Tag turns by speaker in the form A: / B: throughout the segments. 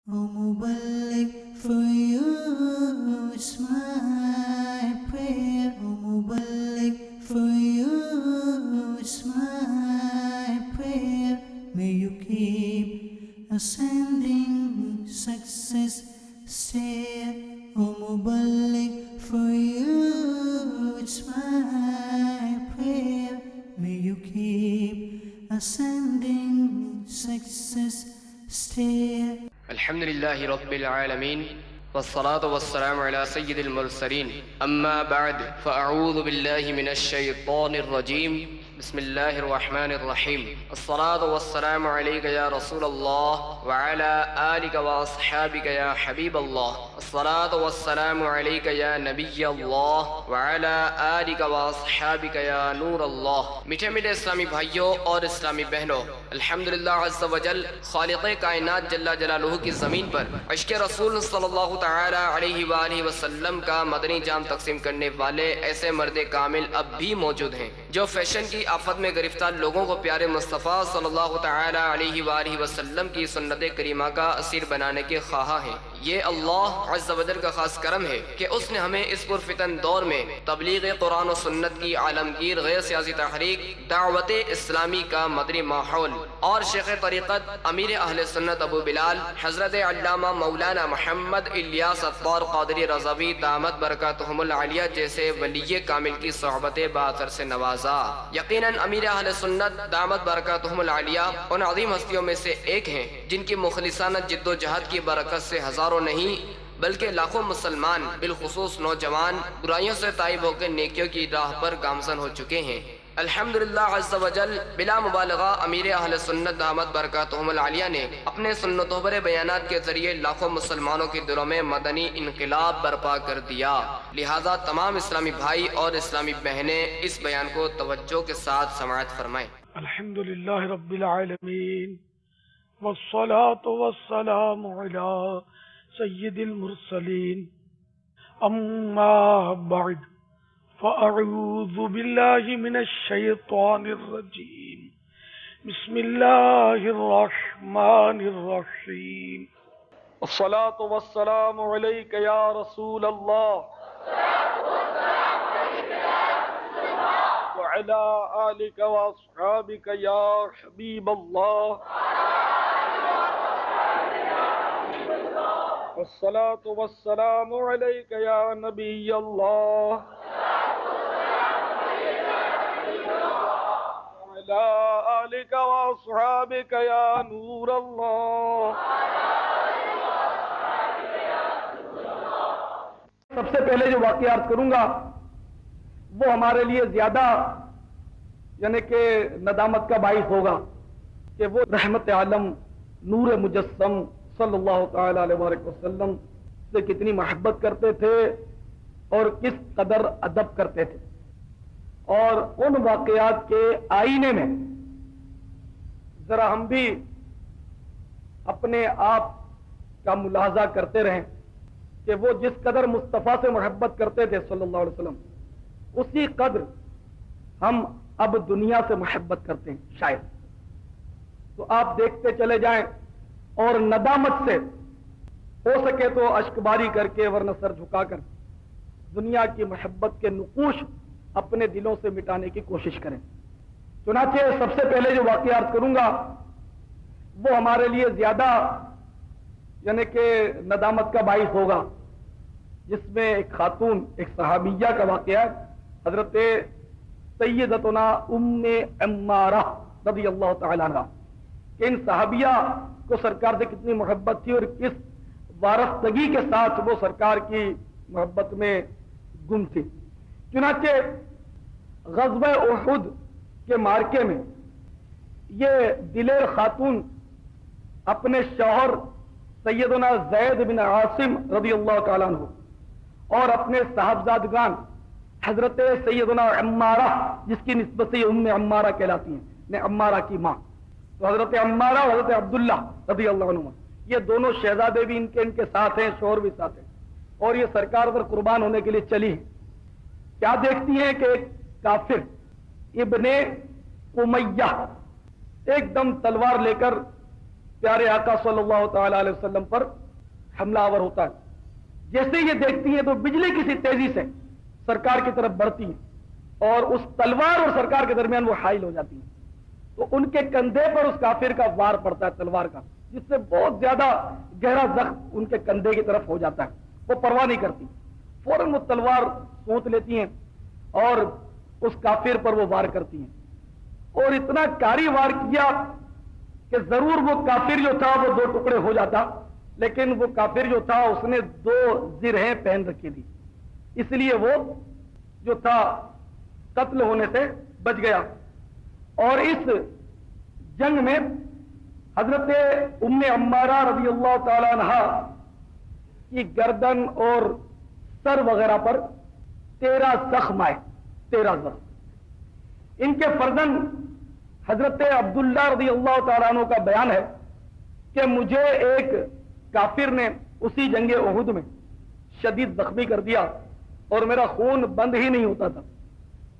A: O Muballigh, for you it's my prayer. O Muballigh, for you it's my prayer. May you keep ascending success stair. O Muballigh, for you it's my prayer. May you keep ascending success stair.
B: الحمد لله رب العالمين والصلاة والسلام على سيد المرسلين أما بعد فأعوذ بالله من الشيطان الرجيم بسم الله الرحمن الرحيم الصلاة والسلام عليك يا رسول الله وعلى آلك وأصحابك يا حبيب الله الصلاة والسلام عليك يا نبي الله وعلى آلك وأصحابك يا نور الله میٹھے میٹھے اسلامی بھائیوں اور اسلامی بہنوں، الحمدللہ عز و جل خالق کائنات جل جلالہ کی زمین پر عشق رسول صلی اللہ تعالی علیہ وآلہ وسلم کا مدنی جام تقسیم کرنے والے ایسے مرد کامل اب بھی موجود ہیں جو فیشن کی آفت میں گرفتار لوگوں کو پیارے مصطفیٰ صلی اللہ تعالی علیہ وآلہ وسلم کی سنت کریمہ کا اسیر بنانے کے خواہاں ہیں۔ یہ اللہ عز و جل کا خاص کرم ہے کہ اس نے ہمیں اس پرفتن دور میں تبلیغ قرآن و سنت کی عالمگیر غیر سیاسی تحریک دعوت اسلامی کا مدنی ماحول اور شیخ طریقت امیر اہل سنت ابو بلال حضرت علامہ مولانا محمد الیاس عطار قادری رضوی دامت برکاتہم العالیہ جیسے ولی کامل کی صحبت باثر سے نوازا۔ یقیناً امیر اہل سنت دامت برکاتہم العالیہ ان عظیم ہستیوں میں سے ایک ہیں جن کی مخلصانہ جد و جہد کی برکت سے ہزاروں نہیں بلکہ لاکھوں مسلمان بالخصوص نوجوان برائیوں سے تائب ہو کے نیکیوں کی راہ پر گامزن ہو چکے ہیں۔ الحمدللہ عز و جل بلا مبالغہ امیر اہل سنت دامت برکاتہم العالیہ نے اپنے سنتوں پر بیانات کے ذریعے لاکھوں مسلمانوں کے دلوں میں مدنی انقلاب برپا کر دیا۔ لہذا تمام اسلامی بھائی اور اسلامی بہنیں اس بیان کو توجہ کے ساتھ سماعت فرمائیں۔
C: الحمدللہ رب العالمین والصلاة والسلام علی سید المرسلین اما بعد فأعوذ باللہ من الشیطان الرجیم بسم اللہ الرحمن الرحیم الصلاة والسلام علیک یا رسول اللہ وعلى آلك وأصحابك يا حبيب الله والصلاة والسلام عليك يا نبي الله وعلى آلك وأصحابك يا نور الله۔ سب سے پہلے جو واقعہ عرض کروں گا وہ ہمارے لیے زیادہ یعنی کہ ندامت کا باعث ہوگا کہ وہ رحمت عالم نور مجسم صلی اللہ تعالی علیہ وآلہ وسلم سے کتنی محبت کرتے تھے اور کس قدر ادب کرتے تھے، اور ان واقعات کے آئینے میں ذرا ہم بھی اپنے آپ کا ملاحظہ کرتے رہیں کہ وہ جس قدر مصطفیٰ سے محبت کرتے تھے صلی اللہ علیہ وسلم اسی قدر ہم اب دنیا سے محبت کرتے ہیں شاید۔ تو آپ دیکھتے چلے جائیں اور ندامت سے ہو سکے تو اشک باری کر کے ورنہ سر جھکا کر دنیا کی محبت کے نقوش اپنے دلوں سے مٹانے کی کوشش کریں۔ چنانچہ سب سے پہلے جو واقعہ عرض کروں گا وہ ہمارے لیے زیادہ یعنی کہ ندامت کا باعث ہوگا، جس میں ایک خاتون ایک صحابیہ کا واقعہ ہے، حضرت سیدتنا ام عمارہ رضی اللہ تعالیٰ عنہ۔ کہ ان صحابیہ کو سرکار سے کتنی محبت تھی اور کس وارستگی کے ساتھ وہ سرکار کی محبت میں گم تھی۔ چنانچہ غزوہ احد کے مارکے میں یہ دلیر خاتون اپنے شوہر سیدنا زید بن عاصم رضی اللہ تعالیٰ عنہ اور اپنے صاحبزادگان حضرت سیدنا عمارہ جس کی نسبت سے ام عمارہ کہلاتی ہیں، عمارہ کی ماں، تو حضرت عمارہ اور حضرت عبداللہ رضی اللہ عنہ یہ دونوں شہزادے بھی ان کے ساتھ ہیں، شوہر بھی ساتھ ہیں، اور یہ سرکار پر قربان ہونے کے لیے چلی ہیں۔ کیا دیکھتی ہیں کہ ایک کافر ابن امیہ ایک دم تلوار لے کر پیارے آقا صلی اللہ تعالی علیہ وسلم پر حملہ آور ہوتا ہے. جیسے یہ دیکھتی ہیں تو بجلی کسی تیزی سے سرکار کی طرف بڑھتی ہے اور اس تلوار اور سرکار کے درمیان وہ حائل ہو جاتی ہے. تو ان کے کندھے پر اس کافر کا وار پڑتا ہے تلوار کا، جس سے بہت زیادہ گہرا زخم ان کے کندھے کی طرف ہو جاتا ہے. وہ پرواہ نہیں کرتی، فوراً وہ تلوار سونت لیتی ہیں اور اس کافر پر وہ وار کرتی ہیں. اور اتنا کاری وار کیا کہ ضرور وہ کافر جو تھا وہ 2 ٹکڑے ہو جاتا، لیکن وہ کافر جو تھا اس نے 2 زرہیں پہن رکھی تھی، اس لیے وہ جو تھا قتل ہونے سے بچ گیا. اور اس جنگ میں حضرت ام عمارہ رضی اللہ تعالی عنہا کی گردن اور سر وغیرہ پر 13 زخم آئے. 13 زخم. ان کے فرزند حضرت عبداللہ رضی اللہ تعالیٰ عنہ کا بیان ہے کہ مجھے ایک کافر نے اسی جنگ احد میں شدید زخمی کر دیا اور میرا خون بند ہی نہیں ہوتا تھا.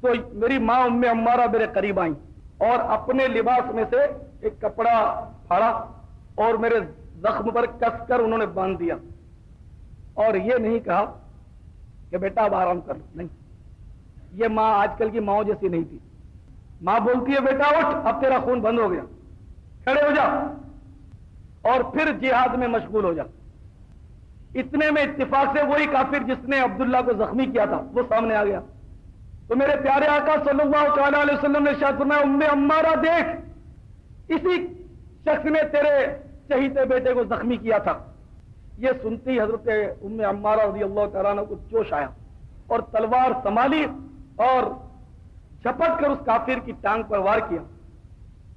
C: تو میری ماں ام عمارہ میرے قریب آئیں اور اپنے لباس میں سے ایک کپڑا پھاڑا اور میرے زخم پر کس کر انہوں نے باندھ دیا اور یہ نہیں کہا کہ بیٹا اب آرام کر لو. نہیں، یہ ماں آج کل کی ماؤں جیسی نہیں تھی. ماں بولتی ہے بیٹا اٹھ، اب تیرا خون بند ہو گیا، کھڑے ہو جا اور پھر جہاد میں مشغول ہو جا. اتنے میں اتفاق سے وہی کافر جس نے عبداللہ کو زخمی کیا تھا وہ سامنے آ گیا. تو میرے پیارے آقا صلی اللہ تعالی علیہ وسلم نے ارشاد فرمایا ام عمارہ دیکھ، اسی شخص نے تیرے چہیتے بیٹے کو زخمی کیا تھا. یہ سنتی حضرت ام عمارہ رضی اللہ تعالیٰ عنہ کو جوش آیا اور تلوار سنبھالی اور جھپٹ کر اس کافر کی ٹانگ پر وار کیا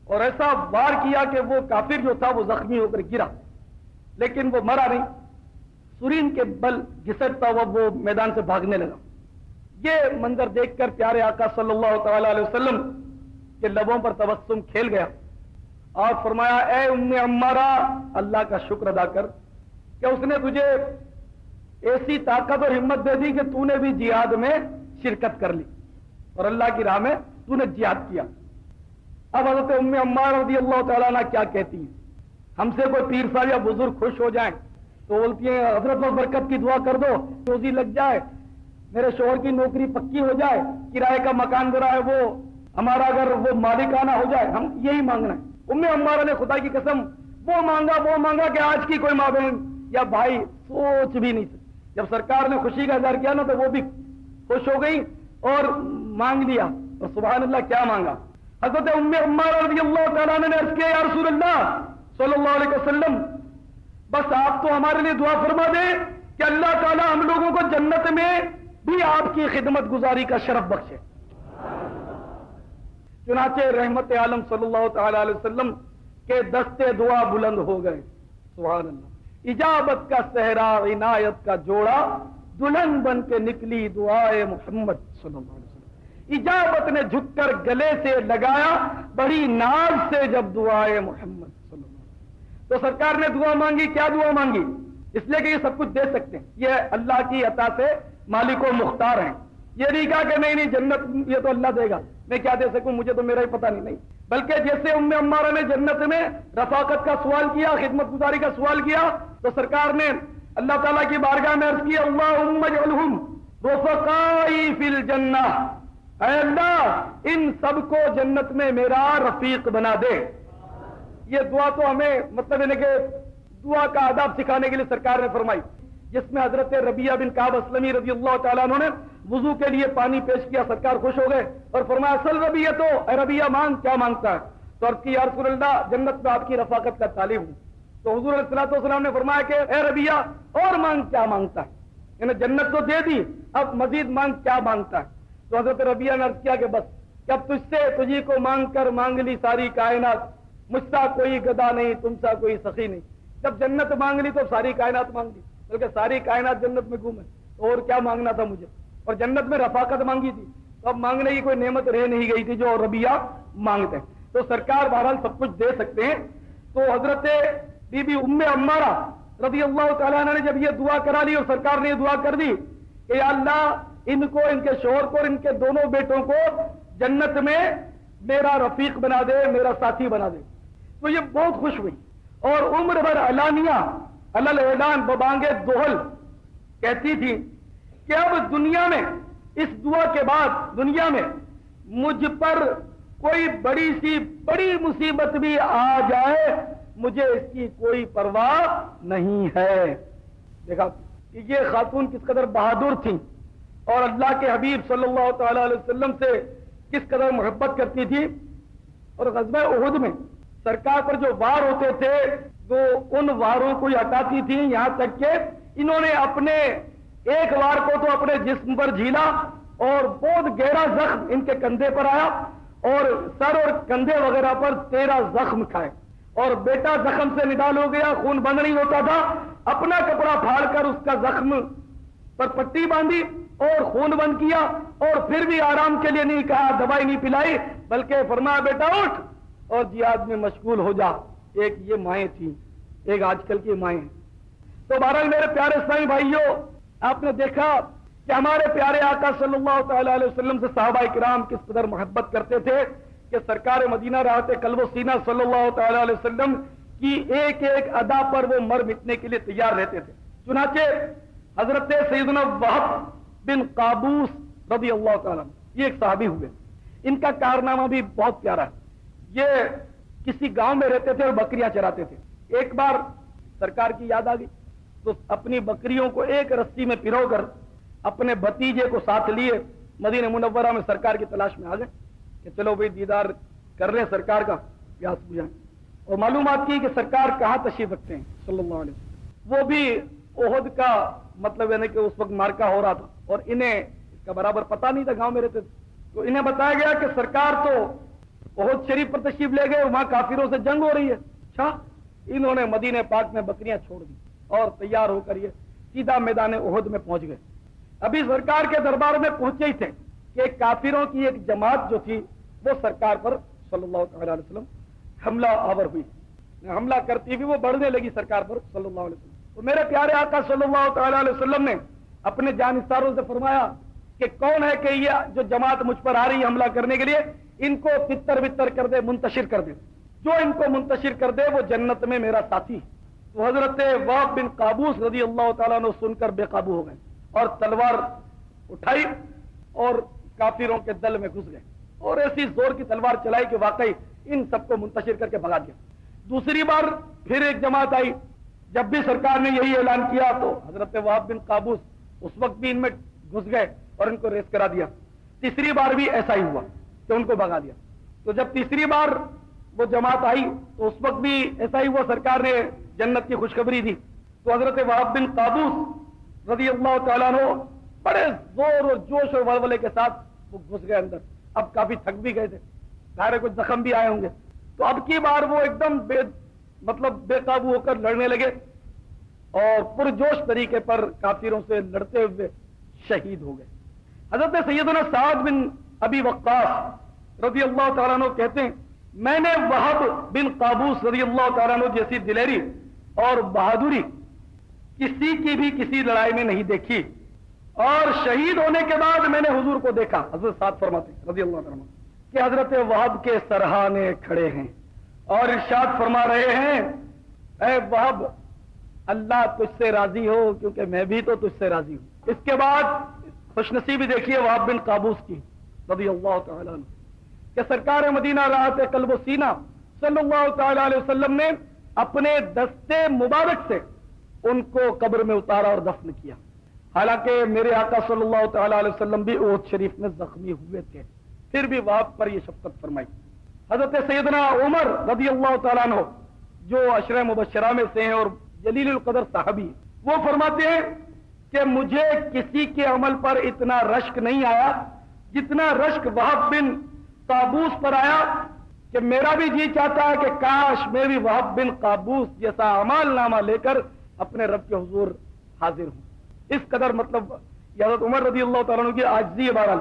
C: اور ایسا وار کیا کہ وہ کافر جو تھا وہ زخمی ہو کر گرا، لیکن وہ مرا نہیں. سرین کے بل گھسٹتا ہوا وہ میدان سے بھاگنے لگا. یہ منظر دیکھ کر پیارے آقا صلی اللہ تعالی علیہ وسلم کے لبوں پر تبسم کھیل گیا اور فرمایا اے ام عمارہ، اللہ کا شکر ادا کر کہ اس نے تجھے ایسی طاقت اور ہمت دے دی کہ تو نے بھی جہاد میں شرکت کر لی اور اللہ کی راہ میں تو نے جہاد کیا. اب حضرت ام عمارہ رضی اللہ تعالیٰ عنہ کیا کہتی ہیں؟ ہم سے کوئی پیر صاحب یا بزرگ خوش ہو جائیں تو بولتی ہیں حضرت و برکت کی دعا کر دو، روزی لگ جائے، میرے شوہر کی نوکری پکی ہو جائے، کرائے کا مکان جو رہا ہے وہ ہمارا اگر وہ مالکانہ ہو جائے، ہم یہی مانگنا ہے. ام عمارہ نے خدا کی قسم وہ مانگا کہ آج کی کوئی ماں بہن یا بھائی سوچ بھی نہیں سکتی. جب سرکار نے خوشی کا اظہار کیا نا تو وہ بھی خوش ہو گئی اور مانگ لیا. اور سبحان اللہ کیا مانگا. حضرت ام عمارہ رضی اللہ تعالیٰ نے عرض کیا یا رسول اللہ صلی اللہ علیہ وسلم، بس آپ تو ہمارے لیے دعا فرما دیں کہ اللہ تعالیٰ ہم لوگوں کو جنت میں بھی آپ کی خدمت گزاری کا شرف بخشے. چنانچہ رحمت عالم صلی اللہ تعالی علیہ وسلم کے دستے دعا بلند ہو گئے. سبحان اللہ. اجابت کا صحرا، عنایت کا جوڑا، دلہن بن کے نکلی دعائے محمد صلی اللہ علیہ وسلم. اجابت نے جھک کر گلے سے لگایا بڑی ناز سے جب دعائے محمد صلی اللہ علیہ وسلم. تو سرکار نے دعا مانگی. کیا دعا مانگی؟ اس لیے کہ یہ سب کچھ دے سکتے ہیں، یہ اللہ کی عطا سے مالک و مختار ہیں. یہ نہیں کہا کہ نہیں جنت یہ تو اللہ دے گا، میں کیا دے سکوں، مجھے تو میرا ہی پتہ نہیں. بلکہ جیسے ام عمارہ نے جنت میں رفاقت کا سوال کیا، خدمت گزاری کا سوال کیا، تو سرکار نے اللہ تعالیٰ کی بارگاہ میں عرض کیا اللہم اجعلہم رفقائی فی الجنہ، اے اللہ ان سب کو جنت میں میرا رفیق بنا دے. یہ دعا تو ہمیں مطلب ہے کہ دعا کا آداب سکھانے کے لیے سرکار نے فرمائی، جس میں حضرت ربیعہ بن کعب اسلمی رضی اللہ تعالیٰ عنہ نے وضو کے لیے پانی پیش کیا. سرکار خوش ہو گئے اور فرمایا اصل ربیعہ تو اے ربیعہ مانگ، کیا مانگتا ہے؟ تو عرض کی یا رسول اللہ جنت میں آپ کی رفاقت کا طالب ہوں. تو حضور علیہ الصلوۃ والسلام نے فرمایا کہ اے ربیعہ اور مانگ، کیا مانگتا ہے؟ یعنی جنت تو دے دی، اب مزید مانگ، کیا مانگتا ہے؟ تو حضرت ربیعہ نے عرض کیا کہ بس کہ اب تجھ سے تجھی کو مانگ کر مانگ لی ساری کائنات، مجھ سا کوئی گدا نہیں، تم سا کوئی سخی نہیں. جب جنت مانگ لی تو ساری کائنات مانگ لی، بلکہ ساری کائنات جنت میں گھومے، اور کیا مانگنا تھا مجھے. اور جنت میں رفاقت مانگی تھی تو اب مانگنے کی کوئی نعمت رہ نہیں گئی تھی جو ربیعہ مانگتے ہیں. تو سرکار بہرحال سب کچھ دے سکتے ہیں. تو حضرت بی بی ام عمارہ رضی اللہ تعالیٰ عنہ نے جب یہ دعا کرا لی اور سرکار نے یہ دعا کر دی کہ یا اللہ ان کو، ان کے شوہر کو اور ان کے دونوں بیٹوں کو جنت میں میرا رفیق بنا دے، میرا ساتھی بنا دے. تو یہ بہت خوش ہوئی اور عمر بھر علانیہ علل اعلان ببانگ دوہل کہتی تھی کہ اب دنیا میں اس دعا کے بعد دنیا میں مجھ پر کوئی بڑی سی بڑی مصیبت بھی آ جائے مجھے اس کی کوئی پرواہ نہیں ہے۔ دیکھا کہ یہ خاتون کس قدر بہادر تھیں اور اللہ کے حبیب صلی اللہ تعالی علیہ وسلم سے کس قدر محبت کرتی تھی۔ اور غزوہ احد میں سرکار پر جو وار ہوتے تھے وہ ان واروں کو ہٹاتی تھی، یہاں تک کہ انہوں نے اپنے ایک وار کو تو اپنے جسم پر جھیلا اور بہت گہرا زخم ان کے کندھے پر آیا اور سر اور کندھے وغیرہ پر 13 زخم کھائے، اور بیٹا زخم سے نڈال ہو گیا، خون بند نہیں ہوتا تھا، اپنا کپڑا پھاڑ کر اس کا زخم پر پٹی باندھی اور خون بند کیا، اور پھر بھی آرام کے لیے نہیں کہا، دوائی نہیں پلائی، بلکہ فرمایا بیٹا اٹھ اور جہاد میں مشغول ہو جا۔ ایک یہ مائیں تھیں، ایک آج کل کی مائیں۔ تو بہرحال میرے پیارے اسلامی بھائیوں، آپ نے دیکھا کہ ہمارے پیارے آقا صلی اللہ تعالی علیہ وسلم سے صحابہ کرام کس قدر محبت کرتے تھے کہ سرکار مدینہ راحت قلب و سینہ صلی اللہ تعالی علیہ وسلم کی ایک ایک ادا پر وہ مر مٹنے کے لیے تیار رہتے تھے۔ چنانچہ حضرت سیدنا وہب بن قابوس رضی اللہ تعالیٰ یہ ایک صحابی ہوئے، ان کا کارنامہ بھی بہت پیارا ہے۔ یہ کسی گاؤں میں رہتے تھے اور بکریاں چراتے تھے۔ ایک بار سرکار کی یاد آ گئی تو اپنی بکریوں کو ایک رسی میں پرو کر اپنے بھتیجے کو ساتھ لیے مدینہ منورہ میں سرکار کی تلاش میں آ گئے کہ چلو بھائی دیدار کر رہے ہیں سرکار کا، پیاس بجھائیں، اور معلومات کی کہ سرکار کہاں تشریف رکھتے ہیں صلی اللہ علیہ وسلم۔ وہ بھی احد کا مطلب یعنی کہ اس وقت مارکا ہو رہا تھا اور انہیں اس کا برابر پتہ نہیں تھا، گاؤں میں رہتے تھے، تو انہیں بتایا گیا کہ سرکار تو احد شریف پر تشریف لے گئے، وہاں کافروں سے جنگ ہو رہی ہے۔ اچھا، انہوں نے مدینہ پاک میں بکریاں چھوڑ دی اور تیار ہو کر یہ سیدھا میدان احد میں پہنچ گئے۔ ابھی سرکار کے دربار میں پہنچے ہی تھے کہ کافروں کی ایک جماعت جو تھی وہ سرکار پر صلی اللہ تعالی علیہ وسلم حملہ آور ہوئی، حملہ کرتی ہوئی وہ بڑھنے لگی سرکار پر صلی اللہ علیہ وسلم۔ تو میرے پیارے آقا صلی اللہ تعالی علیہ وسلم نے اپنے جانثاروں سے فرمایا کہ کون ہے کہ یہ جو جماعت مجھ پر آ رہی ہے حملہ کرنے کے لیے، ان کو تتر بتر کر دے، منتشر کر دے، جو ان کو منتشر کر دے وہ جنت میں میرا ساتھی۔ تو حضرت وہب بن قابوس رضی اللہ تعالیٰ عنہ سن کر بے قابو ہو گئے اور تلوار اٹھائی اور کافروں کے دل میں گھس گئے اور ایسی زور کی تلوار چلائی کہ واقعی ان سب کو منتشر کر کے بھگا دیا۔ دوسری بار پھر ایک جماعت آئی، جب بھی سرکار نے یہی اعلان کیا تو حضرت وہب بن قابوس اس وقت بھی ان میں گھس گئے اور ان کو ریس کرا دیا۔ تیسری بار بھی ایسا ہی ہوا کہ ان کو بھگا دیا۔ تو جب تیسری بار وہ جماعت آئی تو اس وقت بھی ایسا ہی ہوا، سرکار نے جنت کی خوشخبری دی۔ تو حضرت وہب بن قابوس رضی اللہ تعالیٰ عنہ بڑے زور اور جوش اور ولولے کے ساتھ وہ گھس گئے اندر۔ اب کافی تھک بھی گئے تھے، سارے کچھ زخم بھی آئے ہوں گے، تو اب کی بار وہ ایک دم بے قابو ہو کر لڑنے لگے اور پرجوش طریقے پر کافروں سے لڑتے ہوئے شہید ہو گئے۔ حضرت سیدنا سعد بن ابی وقاص رضی اللہ تعالیٰ عنہ کہتے ہیں میں نے وہب بن قابوس رضی اللہ تعالیٰ عنہ جیسی دلیری اور بہادری کسی کی بھی کسی لڑائی میں نہیں دیکھی، اور شہید ہونے کے بعد میں نے حضور کو دیکھا۔ حضرت سعد فرماتے ہیں رضی اللہ تعالیٰ عنہ کہ حضرت وہب کے سرہانے کھڑے ہیں اور ارشاد فرما رہے ہیں اے وہب اللہ تجھ سے راضی ہو کیونکہ میں بھی تو تجھ سے راضی ہوں۔ اس کے بعد خوش نصیبی دیکھیے وہب بن قابوس کی رضی اللہ تعالیٰ عنہ کہ سرکار مدینہ راحت قلب و سینہ صلی اللہ تعالی علیہ وسلم نے اپنے دستے مبارک سے ان کو قبر میں اتارا اور دفن کیا، حالانکہ میرے آقا صلی اللہ تعالی علیہ وسلم بھی احد شریف میں زخمی ہوئے تھے، پھر بھی وہب پر یہ شفقت فرمائی۔ حضرت سیدنا عمر رضی اللہ تعالیٰ عنہ جو عشرہ مبشرہ میں سے ہیں اور جلیل القدر صحابی، وہ فرماتے ہیں کہ مجھے کسی کے عمل پر اتنا رشک نہیں آیا جتنا رشک وہب بن قابوس پر آیا کہ میرا بھی جی چاہتا ہے کہ کاش میں بھی وہب بن قابوس جیسا اعمال نامہ لے کر اپنے رب کے حضور حاضر ہوں۔ اس قدر مطلب یہ حضرت عمر رضی اللہ تعالیٰ عنہ کی عاجزی ہے بہرحال،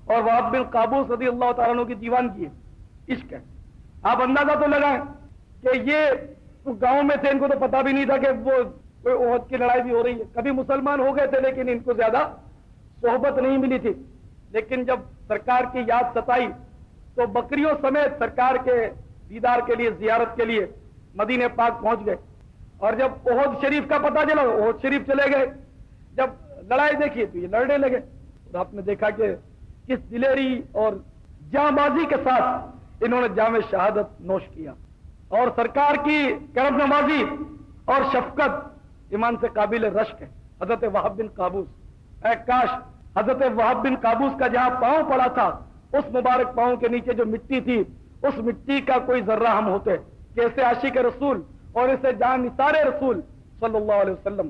C: اور وہب بن قابوس رضی اللہ تعالیٰ عنہ کی دیوانگی ہے، عشق ہے۔ آپ اندازہ تو لگائیں کہ یہ گاؤں میں تھے، ان کو تو پتا بھی نہیں تھا کہ وہ کوئی احد کی لڑائی بھی ہو رہی ہے، کبھی مسلمان ہو گئے تھے لیکن ان کو زیادہ صحبت نہیں ملی تھی، لیکن جب سرکار کی یاد ستائی تو بکریوں سمیت سرکار کے دیدار کے لیے زیارت کے لیے مدینہ پاک پہنچ گئے، اور جب احد شریف کا پتہ چلا احد شریف چلے گئے، جب لڑائی دیکھی تو یہ لڑنے لگے، اور آپ نے دیکھا کہ کس دلیری اور جاں بازی کے ساتھ انہوں نے جام شہادت نوش کیا، اور سرکار کی کرم نوازی اور شفقت ایمان سے قابل رشک ہے۔ حضرت وہب بن قابوس، اے کاش حضرت وہب بن قابوس کا جہاں پاؤں پڑا تھا اس مبارک پاؤں کے نیچے جو مٹی تھی اس مٹی کا کوئی ذرہ ہم ہوتے کہ اسے عاشق رسول اور اسے جان نثار رسول صلی اللہ علیہ وسلم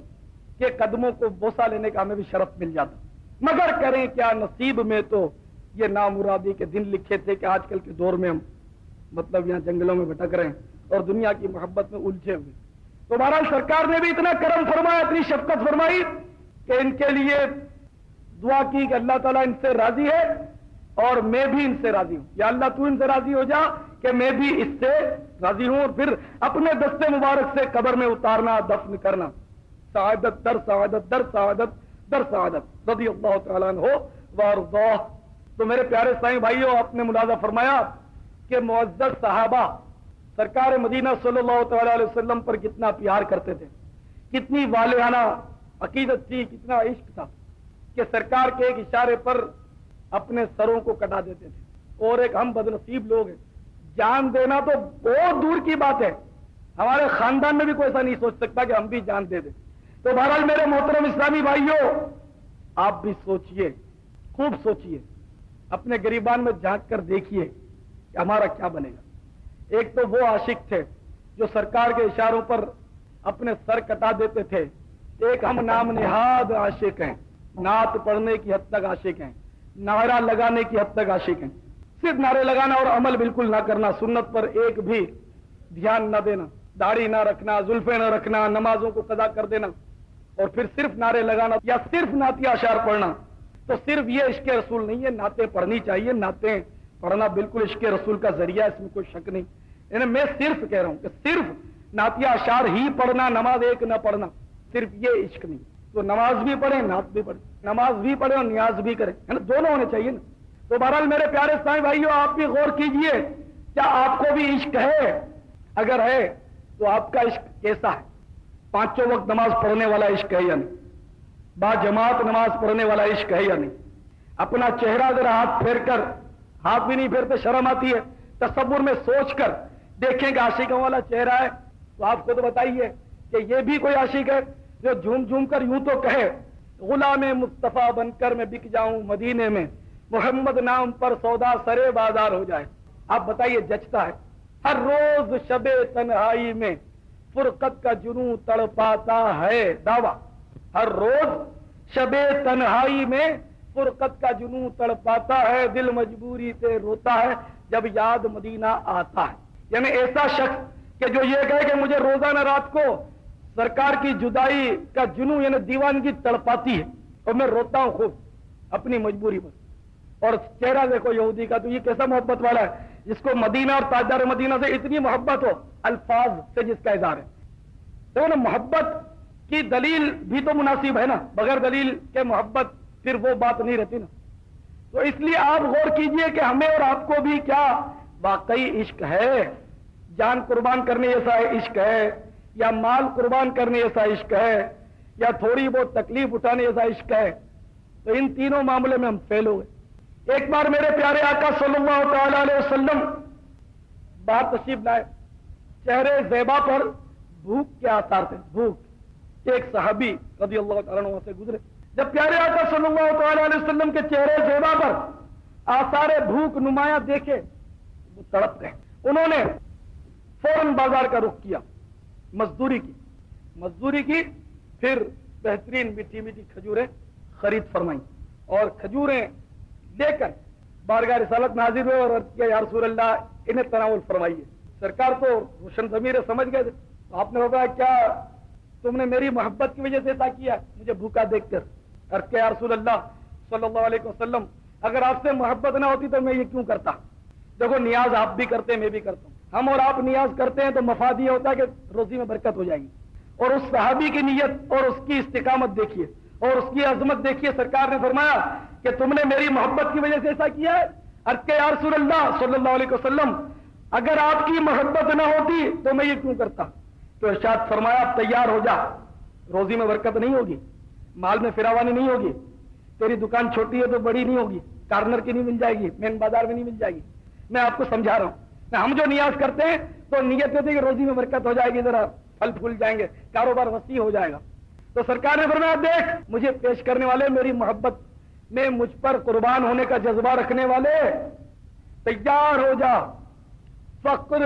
C: کے قدموں کو بوسہ لینے کا ہمیں بھی شرف مل جاتا، مگر کریں کیا، نصیب میں تو یہ نامرادی کے دن لکھے تھے کہ آج کل کے دور میں ہم مطلب یہاں جنگلوں میں بھٹک رہے ہیں اور دنیا کی محبت میں الجھے ہوئے۔ تو بہرحال سرکار نے بھی اتنا کرم فرمایا، اتنی شفقت فرمائی کہ ان کے لیے دعا کی کہ اللہ تعالیٰ ان سے راضی ہے اور میں بھی ان سے راضی ہوں، یا اللہ تو ان سے راضی ہو جا کہ میں بھی اس سے راضی ہوں، اور پھر اپنے دستے مبارک سے قبر میں اتارنا، دفن کرنا، سعادت در سعادت در سعادت در سعادت رضی اللہ تعالیٰ عنہ وارضاہ۔ تو میرے پیارے سائیں بھائیوں، آپ نے ملاحظہ فرمایا کہ معزز صحابہ سرکار مدینہ صلی اللہ تعالی علیہ وسلم پر کتنا پیار کرتے تھے، کتنی والہانہ عقیدت تھی، کتنا عشق تھا کہ سرکار کے ایک اشارے پر اپنے سروں کو کٹا دیتے تھے۔ اور ایک ہم بدنصیب لوگ ہیں، جان دینا تو بہت دور کی بات ہے، ہمارے خاندان میں بھی کوئی ایسا نہیں سوچ سکتا کہ ہم بھی جان دے دیں۔ تو بہرحال میرے محترم اسلامی بھائیوں، آپ بھی سوچئے، خوب سوچئے، اپنے گریبان میں جھانک کر دیکھیے کہ ہمارا کیا بنے گا۔ ایک تو وہ عاشق تھے جو سرکار کے اشاروں پر اپنے سر کٹا دیتے تھے، ایک ہم نام نہاد عاشق ہیں، نعت پڑھنے کی حد تک عاشق ہیں، نعرہ لگانے کی حد تک عاشق ہیں، صرف نعرے لگانا اور عمل بالکل نہ کرنا، سنت پر ایک بھی دھیان نہ دینا، داڑھی نہ رکھنا، زلفیں نہ رکھنا، نمازوں کو قضا کر دینا، اور پھر صرف نعرے لگانا یا صرف نعتیہ اشعار پڑھنا۔ تو صرف یہ عشق رسول نہیں ہے، نعتیں پڑھنی چاہیے، نعتیں پڑھنا بالکل عشق رسول کا ذریعہ، اس میں کوئی شک نہیں۔ یعنی میں صرف کہہ رہا ہوں کہ صرف نعتیہ اشعار ہی پڑھنا، نماز ایک نہ پڑھنا، صرف یہ عشق نہیں۔ تو نماز بھی پڑھیں، نعت بھی پڑھیں، نماز بھی پڑھیں اور نیاز بھی کریں، ہے نا، دونوں ہونے چاہیے نا۔ تو بہرحال میرے پیارے اسلامی بھائیوں، آپ بھی غور کیجئے، کیا آپ کو بھی عشق ہے؟ اگر ہے تو آپ کا عشق کیسا ہے؟ پانچوں وقت نماز پڑھنے والا عشق ہے یا نہیں؟ با جماعت نماز پڑھنے والا عشق ہے یا نہیں؟ اپنا چہرہ ذرا ہاتھ پھیر کر، ہاتھ بھی نہیں پھیرتے شرم آتی ہے، تصور میں سوچ کر دیکھیں کہ عاشقوں والا چہرہ ہے تو آپ کو تو بتائیے کہ یہ بھی کوئی عاشق ہے جو جھوم جھوم کر یوں تو کہے غلام مصطفیٰ بن کر میں بک جاؤں مدینے میں، محمد نام پر سودا سرے بازار ہو جائے۔ آپ بتائیے جچتا ہے؟ ہر روز شب تنہائی میں فرقت کا جنوں تڑپاتا ہے، دعویٰ، ہر روز شب تنہائی میں فرقت کا جنوں تڑپاتا ہے، دل مجبوری سے روتا ہے جب یاد مدینہ آتا ہے۔ یعنی ایسا شخص کہ جو یہ کہے کہ مجھے روزانہ رات کو سرکار کی جدائی کا جنوں یعنی دیوانگی تڑپاتی ہے اور میں روتا ہوں خوب اپنی مجبوری پر، اور چہرہ دیکھو یہودی کا، تو یہ کیسا محبت والا ہے جس کو مدینہ اور تاجدار مدینہ سے اتنی محبت ہو، الفاظ سے جس کا اظہار ہے۔ تو نا محبت کی دلیل بھی تو مناسب ہے نا، بغیر دلیل کے محبت پھر وہ بات نہیں رہتی نا۔ تو اس لیے آپ غور کیجئے کہ ہمیں اور آپ کو بھی کیا واقعی عشق ہے؟ جان قربان کرنے جیسا عشق ہے، یا مال قربان کرنے جیسا عشق ہے، یا تھوڑی بہت تکلیف اٹھانے جیسا عشق ہے؟ تو ان تینوں معاملے میں ہم فیل ہو گئے۔ ایک بار میرے پیارے آقا صلی اللہ تعالی علیہ وسلم باہر تشریف لائے، چہرے زیبا پر بھوک کے آثار تھے، بھوک۔ ایک صحابی رضی اللہ تعالیٰ عنہ سے گزرے، جب پیارے آقا صلی اللہ تعالی علیہ وسلم کے چہرے زیبا پر آثار بھوک نمایاں دیکھے، وہ تڑپ گئے۔ انہوں نے فوراً بازار کا رخ کیا، مزدوری کی، پھر بہترین میٹھی میٹھی کھجوریں خرید فرمائیں، اور کھجوریں لے کر بارگاہ رسالت میں حاضر ہوئے اور عرض کیا یا رسول اللہ انہیں تناول فرمائیے۔ سرکار تو روشن ضمیر سمجھ گئے تھے، تو آپ نے فرمایا کیا تم نے میری محبت کی وجہ سے ایسا کیا مجھے بھوکا دیکھ کر؟ عرض کیا یا رسول اللہ صلی اللہ علیہ وسلم اگر آپ سے محبت نہ ہوتی تو میں یہ کیوں کرتا؟ دیکھو نیاز آپ بھی کرتے ہیں، میں بھی کرتا ہوں، ہم اور آپ نیاز کرتے ہیں تو مفاد یہ ہوتا ہے کہ روزی میں برکت ہو جائے گی۔ اور اس صحابی کی نیت اور اس کی استقامت دیکھیے اور اس کی عظمت دیکھیے، سرکار نے فرمایا کہ تم نے میری محبت کی وجہ سے ایسا کیا ہے؟ عرض کہ یا رسول اللہ صلی اللہ علیہ وسلم اگر آپ کی محبت نہ ہوتی تو میں یہ کیوں کرتا؟ تو ارشاد فرمایا تیار ہو جا، روزی میں برکت نہیں ہوگی، مال میں فراوانی نہیں ہوگی، تیری دکان چھوٹی ہے تو بڑی نہیں ہوگی، کارنر کی نہیں مل جائے گی، مین بازار میں نہیں مل جائے گی۔ میں آپ کو سمجھا رہا ہوں، ہم جو نیاز کرتے ہیں تو نیت ہوتی ہے کہ روزی میں برکت ہو جائے گی، ذرا پھل پھول جائیں گے، کاروبار وسیع ہو جائے گا۔ تو سرکار نے فرمایا دیکھ مجھے پیش کرنے والے، میری محبت میں مجھ پر قربان ہونے کا جذبہ رکھنے والے، تیار ہو جا۔ فقر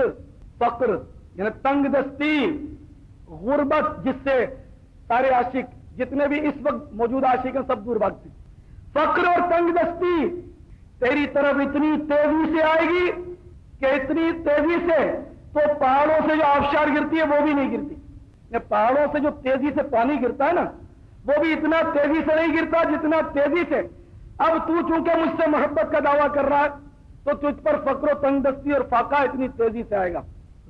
C: یعنی تنگ دستی، غربت جس سے سارے عاشق جتنے بھی اس وقت موجود عاشق ہیں سب دور بھاگتے، فقر اور تنگ دستی تیری طرف اتنی تیزی سے آئے گی کہ اتنی تیزی سے تو پہاڑوں سے جو آبشار گرتی ہے وہ بھی نہیں گرتی۔ پہاڑوں سے جو تیزی سے پانی گرتا ہے نا وہ بھی اتنا تیزی سے نہیں گرتا جتنا تیزی سے اب تو چونکہ مجھ سے محبت کا دعویٰ کر رہا ہے تو تجھ پر فقر و تنگ دستی اور فاقہ اتنی تیزی سے آئے گا،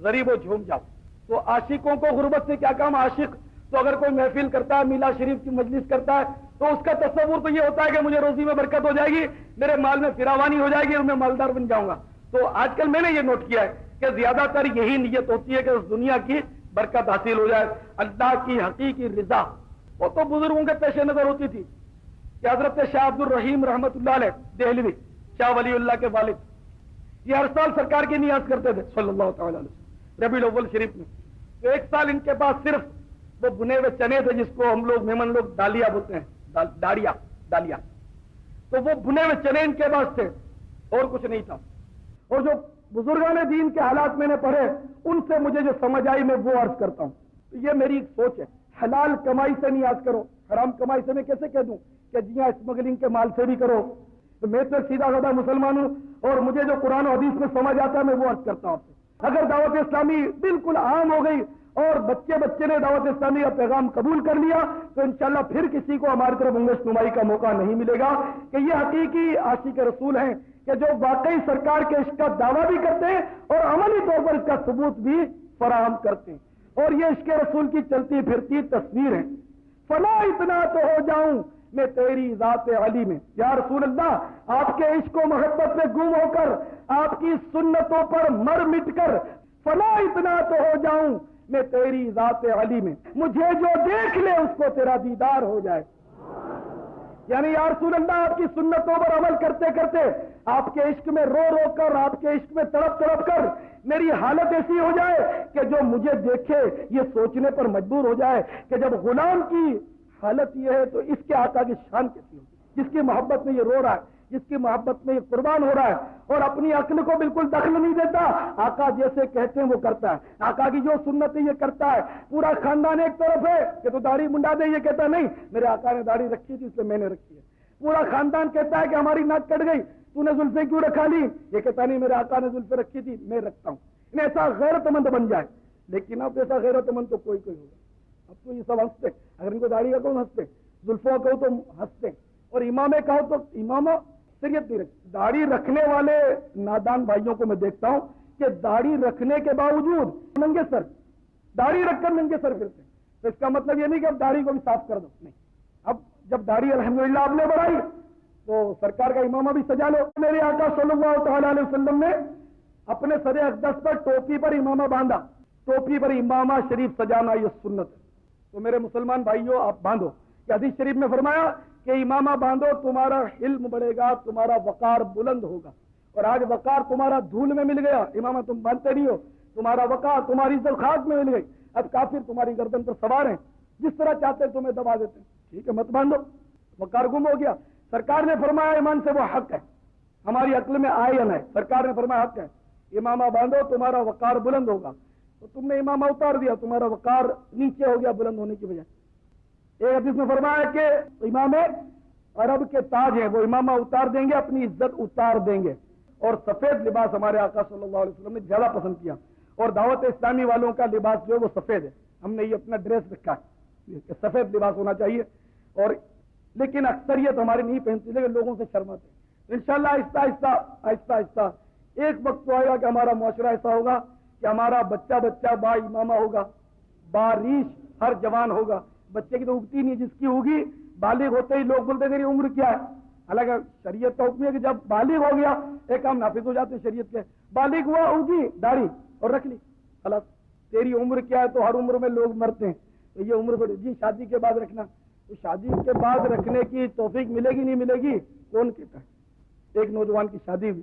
C: غریب و جھوم جاؤ۔ تو عاشقوں کو غربت سے کیا کام؟ عاشق تو اگر کوئی محفل کرتا ہے، میلاد شریف کی مجلس کرتا ہے تو اس کا تصور تو یہ ہوتا ہے کہ مجھے روزی میں برکت ہو جائے گی، میرے مال میں فراوانی ہو جائے گی اور میں مالدار بن جاؤں گا۔ تو آج کل میں نے یہ نوٹ کیا ہے کہ زیادہ تر یہی نیت ہوتی ہے کہ اس دنیا کی برکت حاصل ہو جائے، اللہ کی حقیقی رضا۔ وہ تو بزرگوں کے پیش نظر ہوتی تھی کہ حضرت شاہ عبد الرحیم رحمت اللہ علیہ دہلوی، شاہ ولی اللہ کے والد، یہ ہر سال سرکار کی نیاز کرتے تھے صلی اللہ تعالی علیہ وسلم ربیع الاول شریف میں۔ تو ایک سال ان کے پاس صرف وہ بنے ہوئے چنے تھے جس کو ہم لوگ میمن لوگ دالیا بولتے ہیں، دالیا، تو وہ بنے ہوئے چنے ان کے پاس تھے اور کچھ نہیں تھا۔ اور جو بزرگان دین کے حالات میں نے پڑھے ان سے مجھے جو سمجھ آئی میں وہ عرض کرتا ہوں۔ تو یہ میری ایک سوچ ہے، حلال کمائی سے نیاز کرو، حرام کمائی سے میں کیسے کہہ دوں کہ جی ہاں اسمگلنگ کے مال سے بھی کرو؟ تو میں تو ایک سیدھا سادہ مسلمان ہوں اور مجھے جو قرآن و حدیث میں سمجھ آتا ہے میں وہ عرض کرتا ہوں آپ سے۔ اگر دعوت اسلامی بالکل عام ہو گئی اور بچے نے دعوت اسلامی کا پیغام قبول کر لیا تو انشاءاللہ پھر کسی کو ہماری طرف انگشت نمائی کا موقع نہیں ملے گا کہ یہ حقیقی عاشق رسول ہیں کہ جو واقعی سرکار کے عشق کا دعویٰ بھی کرتے ہیں اور عملی طور پر اس کا ثبوت بھی فراہم کرتے ہیں، اور یہ عشق رسول کی چلتی پھرتی تصویر ہے۔ فلا اتنا تو ہو جاؤں میں تیری ذات علی میں، یا رسول اللہ آپ کے عشق و محبت میں گم ہو کر، آپ کی سنتوں پر مر مٹ کر، فلا اتنا تو ہو جاؤں میں تیری ذات علی میں، مجھے جو دیکھ لے اس کو تیرا دیدار ہو جائے۔ یعنی یا رسول اللہ آپ کی سنتوں پر عمل کرتے کرتے، آپ کے عشق میں رو رو کر، آپ کے عشق میں تڑپ تڑپ کر میری حالت ایسی ہو جائے کہ جو مجھے دیکھے یہ سوچنے پر مجبور ہو جائے کہ جب غلام کی حالت یہ ہے تو اس کے آقا کی شان کیسی ہوگی، جس کی محبت میں یہ رو رہا ہے، جس کی محبت میں یہ قربان ہو رہا ہے اور اپنی عقل کو بالکل دخل نہیں دیتا، آقا جیسے کہتے ہیں وہ کرتا ہے، آقا کی جو سنت ہے یہ کرتا ہے۔ پورا خاندان ایک طرف ہے کہ تو داڑھی منڈا دے، یہ کہتا نہیں میرے آقا نے داڑھی رکھی تھی اس لیے میں نے رکھی ہے۔ پورا خاندان کہتا ہے کہ ہماری ناک کٹ گئی، تو نے زلفیں کیوں رکھا لی، یہ کہتا نہیں میرے آقا نے زلفیں رکھی تھی میں رکھتا ہوں۔ انہیں ایسا غیرت مند بن جائے، لیکن اب ایسا غیرت مند تو کوئی ہوگا۔ اب تو یہ سب ہنستے، اگر ان کو داڑھی کا کہو ہنستے، زلفوں کہو تو ہنستے، اور امامے کہو تو امام شریعت نہیں رکھتے۔ داڑھی رکھنے والے نادان بھائیوں کو میں دیکھتا ہوں کہ داڑھی رکھنے کے باوجود ننگے سر، داڑھی رکھ کر ننگے سر پھرتے، تو اس کا مطلب یہ نہیں کہ اب داڑھی کو بھی صاف کر دو، نہیں، اب جب داڑھی الحمدللہ آپ نے بڑھائی تو سرکار کا امامہ بھی سجا لو۔ میرے آقا صلی اللہ تعالی علیہ وسلم نے اپنے سر اقدس پر ٹوپی پر امامہ باندھا، ٹوپی پر امامہ شریف سجانا یہ سنت ہے۔ تو میرے مسلمان بھائیوں آپ باندھو، کہ حدیث شریف میں فرمایا کہ امامہ باندھو تمہارا علم بڑھے گا، تمہارا وقار بلند ہوگا، اور آج وقار تمہارا دھول میں مل گیا، امامہ تم باندھتے نہیں ہو، تمہارا وقار تمہاری عزت خاک میں مل گئی، اب کافر تمہاری گردن پر سوار ہیں، جس طرح چاہتے ہیں تمہیں دبا دیتے ہیں، ٹھیک ہے مت باندھو، وقار گم ہو گیا۔ سرکار نے فرمایا ایمان سے وہ حق ہے، ہماری عقل میں آئین ہے، سرکار نے فرمایا حق ہے، امامہ باندھو تمہارا وقار بلند ہوگا، تو تم نے امامہ اتار دیا، تمہارا وقار نیچے ہو گیا بلند ہونے کی وجہ۔ ایک حدیث میں فرمایا کہ امام عرب کے تاج ہیں، وہ امامہ اتار دیں گے، اپنی عزت اتار دیں گے، اور سفید لباس ہمارے آقا صلی اللہ علیہ وسلم نے زیادہ پسند کیا، اور دعوت اسلامی والوں کا لباس جو ہے وہ سفید ہے، ہم نے یہ اپنا ڈریس رکھا ہے کہ سفید لباس ہونا چاہیے، اور لیکن اکثریت ہماری نہیں پہنتی، لیکن لوگوں سے شرماتے ہیں۔ انشاءاللہ آہستہ آہستہ ایک وقت تو آئے گا کہ ہمارا معاشرہ ایسا ہوگا کہ ہمارا بچہ با امامہ ہوگا، باریش ہر جوان ہوگا، بچے کی تو اگتی نہیں، جس کی ہوگی بالغ ہوتے ہی لوگ بولتے تیری عمر کیا ہے، حالانکہ شریعت کا حکم ہے کہ جب بالغ ہو گیا ایک کام نافذ ہو جاتے ہیں شریعت کے. بالغ ہوا اونگی داڑھی اور رکھ لی, خلاص. تیری عمر کیا ہے تو ہر عمر میں لوگ مرتے ہیں, تو یہ عمر تھوڑی جی شادی کے بعد رکھنا, تو شادی کے بعد رکھنے کی توفیق ملے گی نہیں ملے گی کون کہتا ہے. ایک نوجوان کی شادی ہوئی,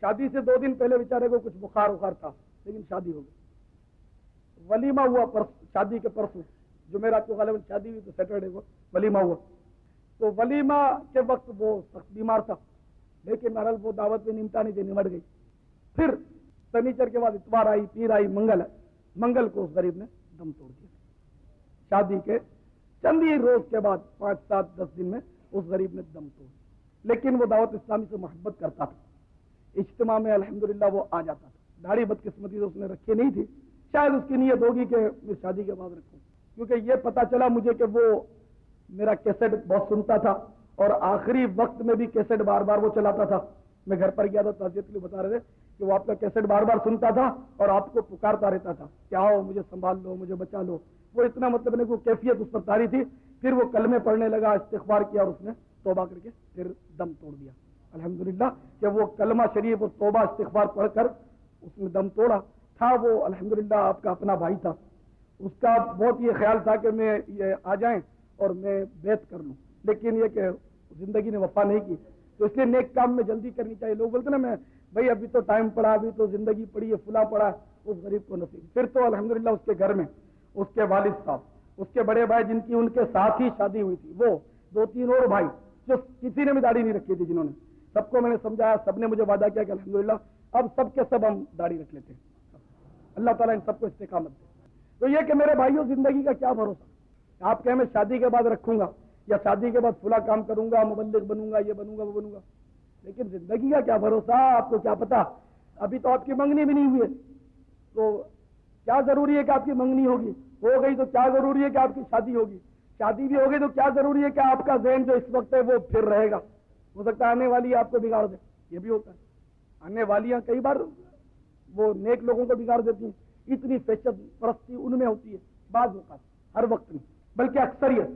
C: شادی سے 2 دن پہلے بیچارے کو کچھ بخار وخار تھا, لیکن شادی ہو گئی. ولیمہ ہوا شادی کے پرسوں, جمعرات کو غالباً شادی ہوئی تو سیٹرڈے کو ولیمہ ہوا. تو ولیمہ کے وقت وہ سخت بیمار تھا, لیکن بہرحال وہ دعوت میں نمٹا نہیں تھی, نمٹ گئی. پھر سنیچر کے بعد اتوار آئی, پیر آئی, منگل ہے, منگل کو اس غریب نے دم توڑ دیا. شادی کے چند ہی روز کے بعد 5, 7, 10 دن میں اس غریب نے دم توڑ دیا. لیکن وہ دعوت اسلامی سے محبت کرتا تھا, اجتماع میں الحمدللہ وہ آ جاتا تھا. داڑھی بدقسمتی سے اس نے رکھی نہیں تھی, شاید اس کی نیت ہوگی کہ میں شادی کے بعد رکھوں, کیونکہ یہ پتا چلا مجھے کہ وہ میرا کیسٹ بہت سنتا تھا اور آخری وقت میں بھی کیسٹ بار بار وہ چلاتا تھا. میں گھر پر گیا تھا, تعزیت کے لیے بتا رہے تھے کہ وہ آپ کا کیسٹ بار بار سنتا تھا اور آپ کو پکارتا رہتا تھا کہ آؤ مجھے سنبھال لو, مجھے بچا لو. وہ اتنا مطلب نے کو کیفیت اس پر تاری تھی. پھر وہ کلمے پڑھنے لگا, استغفار کیا اور اس نے توبہ کر کے پھر دم توڑ دیا. الحمدللہ کہ وہ کلمہ شریف اور توبہ استغفار پڑھ کر اس نے دم توڑا تھا. وہ الحمدللہ آپ کا اپنا بھائی تھا, اس کا بہت یہ خیال تھا کہ میں یہ آ جائیں اور میں بیعت کر لوں, لیکن یہ کہ زندگی نے وفا نہیں کی. تو اس لیے نیک کام میں جلدی کرنی چاہیے. لوگ بولتے نا میں بھائی ابھی تو ٹائم پڑا, ابھی تو زندگی پڑی ہے, فلاں پڑا ہے, اس غریب کو نصیب. پھر تو الحمدللہ اس کے گھر میں اس کے والد صاحب, اس کے بڑے بھائی جن کی ان کے ساتھ ہی شادی ہوئی تھی, وہ 2-3 اور بھائی جو کسی نے بھی داڑھی نہیں رکھی تھی, جنہوں نے, سب کو میں نے سمجھایا, سب نے مجھے وعدہ کیا کہ الحمدللہ اب سب کے سب ہم داڑھی رکھ لیتے ہیں. اللہ تعالیٰ ان سب کو استقامت دے. تو یہ کہ میرے بھائیوں زندگی کا کیا بھروسہ, آپ کہیں میں شادی کے بعد رکھوں گا یا شادی کے بعد فلاں کام کروں گا, مبلغ بنوں گا, یہ بنوں گا, وہ بنوں گا, لیکن زندگی کا کیا بھروسہ, آپ کو کیا پتا. ابھی تو آپ کی منگنی بھی نہیں ہوئی ہے, تو کیا ضروری ہے کہ آپ کی منگنی ہوگی, ہو گئی تو کیا ضروری ہے کہ آپ کی شادی ہوگی, شادی بھی ہوگی تو کیا ضروری ہے کہ آپ کا ذہن جو اس وقت ہے وہ پھر رہے گا. ہو سکتا ہے آنے والی آپ کو بگاڑ دے, یہ بھی ہوتا ہے. آنے والیاں کئی بار وہ نیک لوگوں کو بگاڑ دیتی ہیں. اتنی فیشن پرستی ان میں ہوتی ہے بعض اوقات, ہر وقت نہیں بلکہ اکثریت.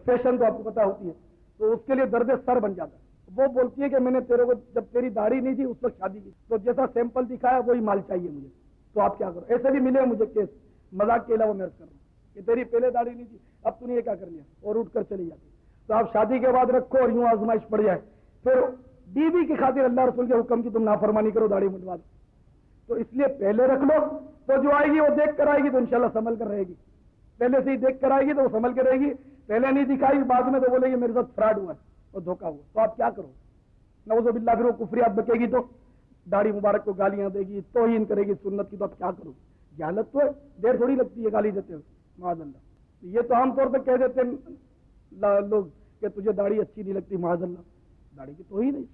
C: فیشن تو آپ کو پتا ہوتی ہے, تو اس کے لیے درد سر بن جاتا ہے. وہ بولتی ہے کہ میں نے تیرے کو جب تیری داڑھی نہیں تھی اس وقت شادی کی, تو جیسا سیمپل دکھایا وہی مال چاہیے مجھے, تو آپ کیا کرو. ایسے بھی ملے مجھے کیس, مذاق کے علاوہ میں عرض کر رہا ہوں کہ تیری پہلے داڑھی نہیں تھی, اب تو نے یہ کیا کر لیا, اور اٹھ کر چلی جاتی. تو آپ شادی کے بعد رکھو اور یوں آزمائش پڑ جائے, پھر بیوی کی خاطر اللہ رسول کے حکم کی تم نافرمانی کرو, داڑھی منڈوا دو. تو اس لیے پہلے رکھ لو, تو جو آئے گی وہ دیکھ کر آئے گی تو انشاءاللہ سنبھل کر رہے گی. پہلے سے ہی دیکھ کر آئے گی تو وہ سنبھل کے رہے گی. پہلے نہیں دکھائی بعد میں تو بولے گی میرے ساتھ فراڈ ہوا ہے اور دھوکہ ہوا, تو آپ کیا کرو. نعوذ باللہ پھر وہ کفریات بکے گی تو داڑھی مبارک کو گالیاں دے گی, توہین کرے گی سنت کی, تو آپ کیا کرو. جہالت تو ہے, دیر تھوڑی لگتی ہے گالی دیتے ہوئے, معاذ اللہ. یہ تو عام طور پہ کہہ دیتے ہیں لوگ کہ تجھے داڑھی اچھی نہیں لگتی, معاذ اللہ. داڑھی کی توہین نہیں,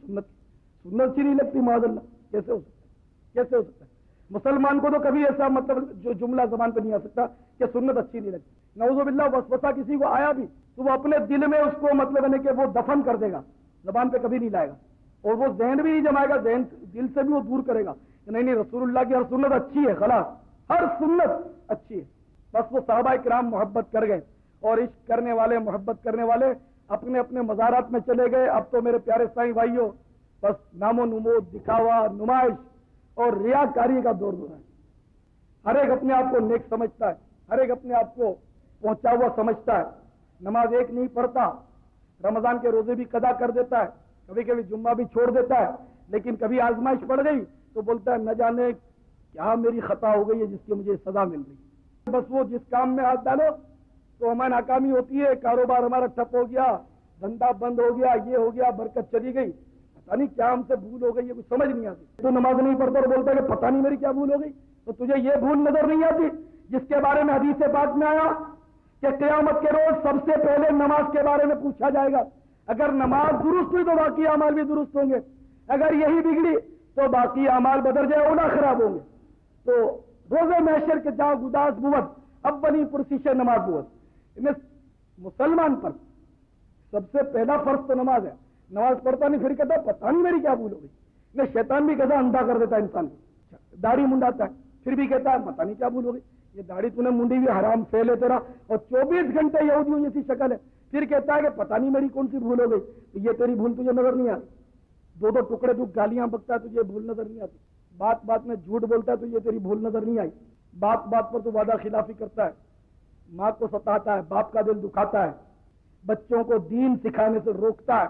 C: سنت اچھی نہیں لگتی, معاذ اللہ. کیسے ہو سکتا ہے, کیسے ہو سکتا ہے. مسلمان کو تو کبھی ایسا مطلب جو جملہ زبان پہ نہیں آ سکتا کہ سنت اچھی نہیں لگتی. نعوذ باللہ وسوسہ کسی کو آیا بھی تو وہ اپنے دل میں اس کو مطلب ہے کہ وہ دفن کر دے گا, زبان پہ کبھی نہیں لائے گا, اور وہ ذہن بھی نہیں جمائے گا, ذہن دل سے بھی وہ دور کرے گا کہ نہیں رسول اللہ کی ہر سنت اچھی ہے, خلاص ہر سنت اچھی ہے. بس وہ صحابہ کرام محبت کر گئے, اور عشق کرنے والے, محبت کرنے والے اپنے اپنے مزارات میں چلے گئے. اب تو میرے پیارے سائیں بھائیوں بس نام و نمود, دکھاوا, نمائش اور ریاکاری کا دور ہے. ہر ایک اپنے آپ کو نیک سمجھتا ہے, ہر ایک اپنے آپ کو پہنچا ہوا سمجھتا ہے. نماز ایک نہیں پڑھتا, رمضان کے روزے بھی قضا کر دیتا ہے, کبھی کبھی جمعہ بھی چھوڑ دیتا ہے, لیکن کبھی آزمائش پڑ گئی تو بولتا ہے نہ جانے کیا میری خطا ہو گئی ہے جس کی مجھے سزا مل رہی. بس وہ جس کام میں ہاتھ ڈالو تو ہمیں ناکامی ہوتی ہے, کاروبار ہمارا ٹھپ ہو گیا, دھندا بند ہو گیا, یہ ہو گیا, برکت چلی گئی, پتہ نہیں کیا ہم سے بھول ہو گئی ہے, کچھ سمجھ نہیں آتی. تو نماز نہیں پڑھتا اور بولتا ہے کہ پتہ نہیں میری کیا بھول ہو گئی. تو تجھے یہ بھول نظر نہیں آتی جس کے بارے میں حدیث پاک میں آیا کہ قیامت کے روز سب سے پہلے نماز کے بارے میں پوچھا جائے گا. اگر نماز درست ہوئی تو باقی اعمال بھی درست ہوں گے, اگر یہی بگڑی تو باقی اعمال بدرجہ اولا خراب ہوں گے. تو روزے محشر کے جہاں گداس بود اولی پرسیش نماز بود. مسلمان پر سب سے پہلا فرض تو نماز ہے. نماز پڑھتا نہیں پھر کہتا پتہ نہیں میری کیا بھول ہو گئی. شیطان بھی کہتا اندھا کر دیتا ہے انسان کو, داڑھی منڈاتا ہے پھر بھی کہتا ہے پتہ نہیں کیا بھول ہو گئی. یہ داڑھی تو نے منڈی بھی حرام فعل ہے تیرا, اور 24 گھنٹے یہودیوں جیسی شکل ہے, پھر کہتا ہے کہ پتہ نہیں میری کون سی بھول ہو گئی. تو یہ تیری بھول تجھے نظر نہیں آتی. دو ٹکڑے تو گالیاں بکتا ہے تجھے بھول نظر نہیں آتی. بات بات میں جھوٹ بولتا ہے تو یہ تیری بھول نظر نہیں آئی. بات بات پر تو وعدہ خلافی کرتا ہے, ماں کو ستاتا ہے, باپ کا دل دکھاتا ہے, بچوں کو دین سکھانے سے روکتا ہے,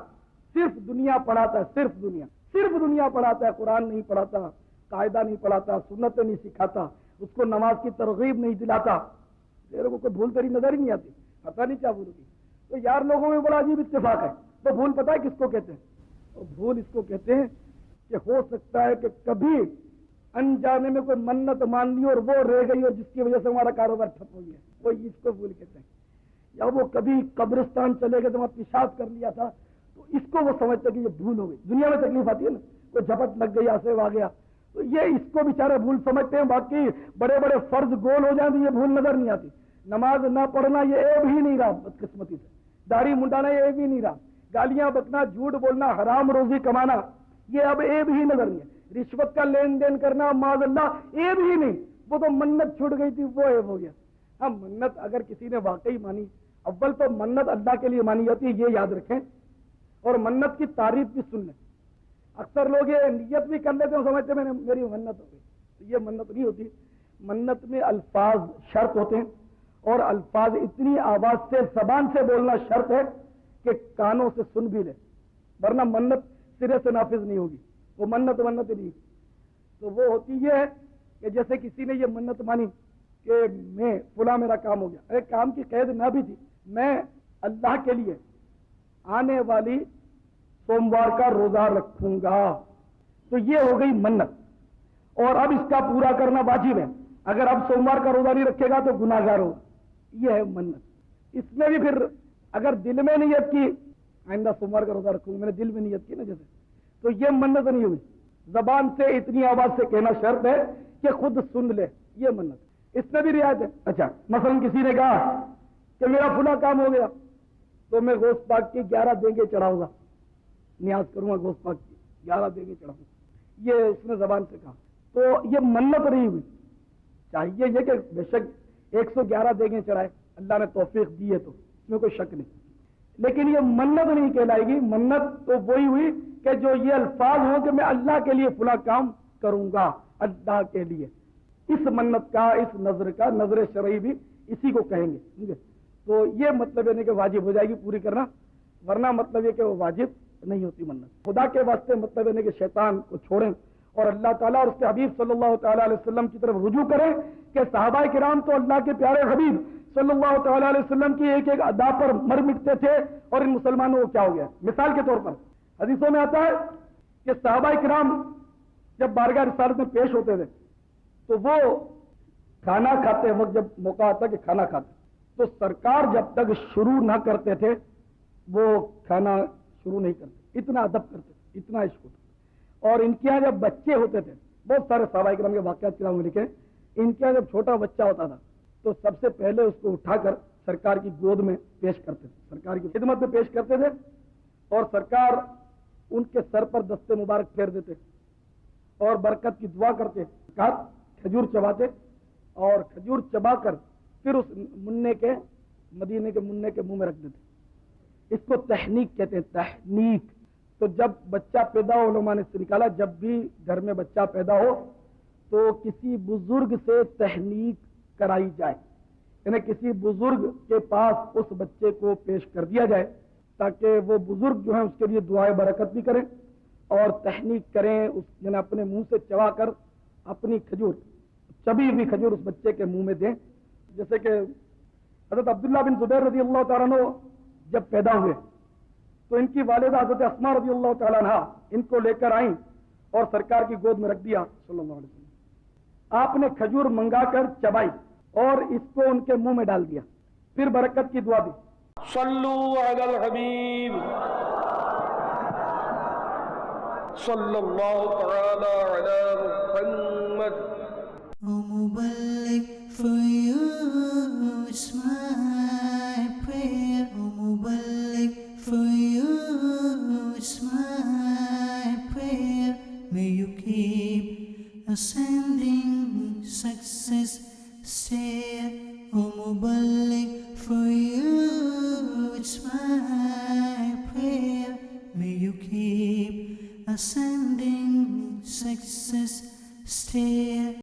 C: صرف دنیا پڑھاتا ہے, صرف دنیا پڑھاتا ہے, قرآن نہیں پڑھاتا, قاعدہ نہیں پڑھاتا, سنتیں نہیں سکھاتا, اس کو نماز کی ترغیب نہیں دلاتا. تیرے کو کوئی بھول تیری نظر ہی نہیں آتی, پتہ نہیں کیا بھول ہوگی. تو یار لوگوں میں بڑا عجیب اتفاق ہے. تو بھول پتہ ہے کس کو کہتے ہیں؟ اور بھول اس کو کہتے ہیں کہ ہو سکتا ہے کہ کبھی انجانے میں کوئی منت مان لی اور وہ رہ گئی اور جس کی وجہ سے ہمارا کاروبار ٹھپ ہو گیا, وہ اس کو بھول کہتے ہیں. یا وہ کبھی قبرستان چلے گئے تو وہاں پیشاب کر لیا تھا, تو اس کو وہ سمجھتے کہ یہ بھول ہو گئی. دنیا میں تکلیف آتی ہے نا, کوئی جھپٹ لگ گئی, ایسے آ گیا, تو یہ اس کو بیچارے بھول سمجھتے ہیں. باقی بڑے بڑے فرض گول ہو جائیں تو یہ بھول نظر نہیں آتی. نماز نہ پڑھنا یہ عیب ہی نہیں رہا بدقسمتی سے, داڑھی منڈانا یہ عیب ہی نہیں رہا, گالیاں بکنا, جھوٹ بولنا, حرام روزی کمانا یہ اب عیب ہی نظر نہیں ہے. رشوت کا لین دین کرنا معاذ اللہ عیب ہی نہیں, وہ تو منت چھوٹ گئی تھی وہ عیب ہو گیا. ہاں منت اگر کسی نے واقعی مانی, اول تو منت اللہ کے لیے مانی جاتی ہے, یہ یاد رکھیں, اور منت کی تعریف بھی سن لیں. اکثر لوگ یہ نیت بھی کر لیتے ہیں, سمجھتے ہیں میری منت ہو گئی, تو یہ منت نہیں ہوتی. منت میں الفاظ شرط ہوتے ہیں, اور الفاظ اتنی آواز سے زبان سے بولنا شرط ہے کہ کانوں سے سن بھی لے, ورنہ منت سرے سے نافذ نہیں ہوگی. وہ منت نہیں. تو وہ ہوتی یہ ہے کہ جیسے کسی نے یہ منت مانی کہ میں فلاں میرا کام ہو گیا, ارے کام کی قید نہ بھی تھی, میں اللہ کے لیے آنے والی سوموار کا روزہ رکھوں گا, تو یہ ہو گئی منت, اور اب اس کا پورا کرنا واجب ہے. اگر اب سوموار کا روزہ نہیں رکھے گا تو گناہ گار ہو, یہ ہے منت. اس میں بھی پھر اگر دل میں نیت کی آئندہ سوموار کا روزہ رکھوں گا, میں نے دل میں نیت کی نا جیسے, تو یہ منت نہیں ہوئی. زبان سے اتنی آواز سے کہنا شرط ہے کہ خود سن لے, یہ منت. اس میں بھی رعایت ہے. اچھا مثلا کسی نے کہا کہ میرا فلاں کام ہو گیا تو میں گوشت پاک کی 11 دیگیں چڑھاؤں گا, نیاز کروں گا گوشت پاک کی 11 دیگیں چڑھاؤں گا, یہ اس نے زبان سے کہا, تو یہ منت نہیں ہوئی. چاہیے یہ کہ بے شک 111 دیگیں چڑھائے, اللہ نے توفیق دی ہے تو اس میں کوئی شک نہیں, لیکن یہ منت نہیں کہلائے گی. منت تو وہی ہوئی کہ جو یہ الفاظ ہوں کہ میں اللہ کے لیے فلاں کام کروں گا, اللہ کے لیے. اس منت کا, اس نظر کا, نظر شرعی بھی اسی کو کہیں گے. تو یہ مطلب ہے کہ واجب ہو جائے گی پوری کرنا, ورنہ مطلب یہ کہ وہ واجب نہیں ہوتی منت. خدا کے واسطے مطلب ہے کہ شیطان کو چھوڑیں اور اللہ تعالیٰ اور اس کے حبیب صلی اللہ تعالیٰ علیہ وسلم کی طرف رجوع کریں کہ صحابہ کرام تو اللہ کے پیارے حبیب صلی اللہ تعالیٰ علیہ وسلم کی ایک ایک ادا پر مر مٹتے تھے, اور ان مسلمانوں کو کیا ہو گیا. مثال کے طور پر حدیثوں میں آتا ہے کہ صحابہ کرام جب بارگاہ رسالت میں پیش ہوتے تھے تو وہ کھانا کھاتے وقت جب موقع آتا کہ کھانا کھاتے تو سرکار جب تک شروع نہ کرتے تھے وہ کھانا شروع نہیں کرتے, اتنا ادب کرتے تھے, اتنا عشق ہوتا. اور ان کے یہاں جب بچے ہوتے تھے, بہت سارے صحابہ کرام کے واقعات کتابوں میں لکھے, ان کے یہاں جب چھوٹا بچہ ہوتا تھا تو سب سے پہلے اس کو اٹھا کر سرکار کی گود میں پیش کرتے تھے, سرکار کی خدمت میں پیش کرتے تھے, اور سرکار ان کے سر پر دستے مبارک پھیر دیتے اور برکت کی دعا کرتے, کھجور چباتے, اور کھجور چبا کر پھر اس منع کے, مدینے کے منع کے منہ میں رکھ دیتے. اس کو تحنیک کہتے ہیں, تحنیک. تو جب بچہ پیدا ہو, علماء نے اس سے نکالا, جب بھی گھر میں بچہ پیدا ہو تو کسی بزرگ سے تحنیک کرائی جائے, یعنی کسی بزرگ کے پاس اس بچے کو پیش کر دیا جائے تاکہ وہ بزرگ جو ہیں اس کے لیے دعائے برکت بھی کریں اور تحنیک کریں, اس یعنی اپنے منہ سے چبا کر اپنی کھجور, چبی ہوئی کھجور اس بچے کے منہ میں دیں. جیسے کہ حضرت عبداللہ بن زبیر رضی اللہ تعالیٰ عنہ جب پیدا ہوئے تو ان کی والدہ حضرت اسماء رضی اللہ تعالیٰ عنہ ان کو لے کر آئیں اور سرکار کی گود میں رکھ دیا صلی اللہ علیہ وسلم. آپ نے کھجور منگا کر چبائی اور اس کو ان کے منہ میں ڈال دیا, پھر برکت کی دعا دی.
D: صلو علی الحبیب صلی اللہ تعالی علی محمد.
A: O Muballigh, for you it's my prayer. O Muballigh, for you it's my prayer. May you keep ascending success stair. O Muballigh, for you is my prayer. May you keep ascending success stair.